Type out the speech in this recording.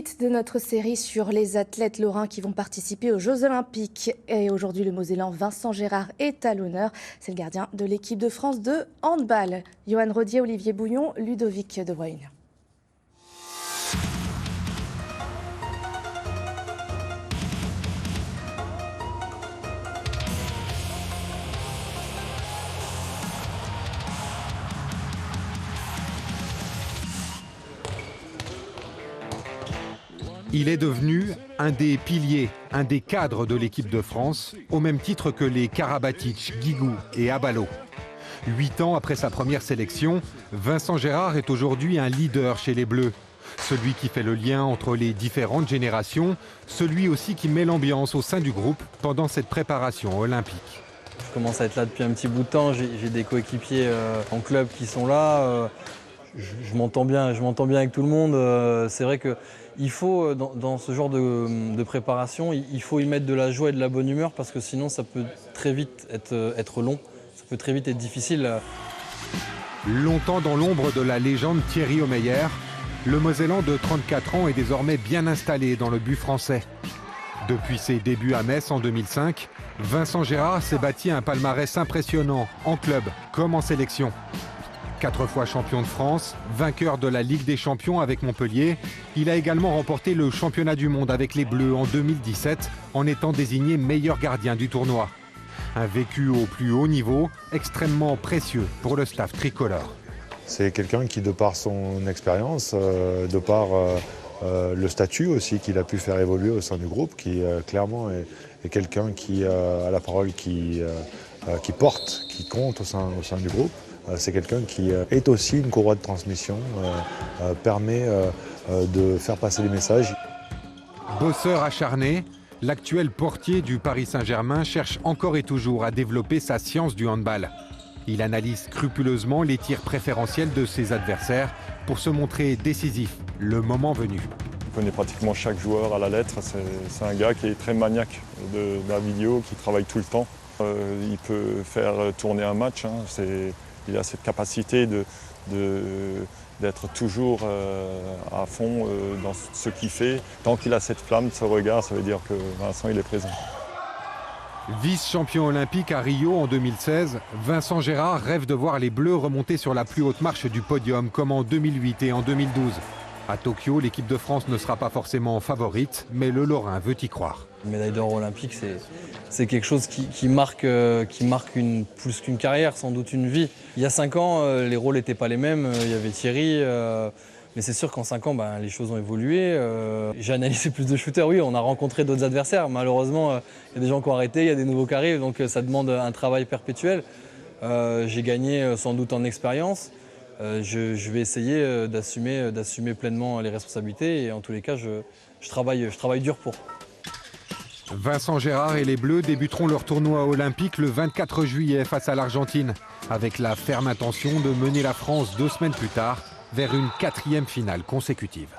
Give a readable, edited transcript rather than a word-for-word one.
De notre série sur les athlètes lorrains qui vont participer aux Jeux Olympiques. Et aujourd'hui, le Mosellan Vincent Gérard est à l'honneur. C'est le gardien de l'équipe de France de handball. Johan Rodier, Olivier Bouillon, Ludovic de Bruyne. Il est devenu un des piliers, un des cadres de l'équipe de France, au même titre que les Karabatic, Guigou et Abalo. 8 ans après sa première sélection, Vincent Gérard est aujourd'hui un leader chez les Bleus. Celui qui fait le lien entre les différentes générations, celui aussi qui met l'ambiance au sein du groupe pendant cette préparation olympique. Je commence à être là depuis un petit bout de temps, j'ai des coéquipiers en club qui sont là. Je m'entends bien avec tout le monde. C'est vrai qu'il faut, dans ce genre de préparation, il faut y mettre de la joie et de la bonne humeur parce que sinon ça peut très vite être long, ça peut très vite être difficile. Longtemps dans l'ombre de la légende Thierry Omeyer, le Mosellan de 34 ans est désormais bien installé dans le but français. Depuis ses débuts à Metz en 2005, Vincent Gérard s'est bâti un palmarès impressionnant en club comme en sélection. 4 fois champion de France, vainqueur de la Ligue des Champions avec Montpellier, il a également remporté le championnat du monde avec les Bleus en 2017 en étant désigné meilleur gardien du tournoi. Un vécu au plus haut niveau, extrêmement précieux pour le staff tricolore. C'est quelqu'un qui, de par son expérience, de par le statut aussi qu'il a pu faire évoluer au sein du groupe, qui clairement est quelqu'un qui a la parole, qui porte, qui compte au sein du groupe. C'est quelqu'un qui est aussi une courroie de transmission, permet de faire passer les messages. Bosseur acharné, l'actuel portier du Paris Saint-Germain cherche encore et toujours à développer sa science du handball. Il analyse scrupuleusement les tirs préférentiels de ses adversaires pour se montrer décisif le moment venu. Il connaît pratiquement chaque joueur à la lettre. C'est un gars qui est très maniaque de la vidéo, qui travaille tout le temps. Il peut faire tourner un match. Il a cette capacité d'être toujours à fond dans ce qu'il fait. Tant qu'il a cette flamme, ce regard, ça veut dire que Vincent il est présent. Vice-champion olympique à Rio en 2016, Vincent Gérard rêve de voir les Bleus remonter sur la plus haute marche du podium comme en 2008 et en 2012. À Tokyo, l'équipe de France ne sera pas forcément favorite, mais le Lorrain veut y croire. Une médaille d'or olympique, c'est quelque chose qui marque plus qu'une carrière, sans doute une vie. Il y a 5 ans, les rôles n'étaient pas les mêmes. Il y avait Thierry, mais c'est sûr qu'en 5 ans, les choses ont évolué. J'ai analysé plus de shooters, oui, on a rencontré d'autres adversaires. Malheureusement, il y a des gens qui ont arrêté, il y a des nouveaux qui arrivent, donc ça demande un travail perpétuel. J'ai gagné sans doute en expérience. Je vais essayer d'assumer pleinement les responsabilités et en tous les cas, je travaille dur pour. Vincent Gérard et les Bleus débuteront leur tournoi olympique le 24 juillet face à l'Argentine, avec la ferme intention de mener la France 2 semaines plus tard vers une 4e finale consécutive.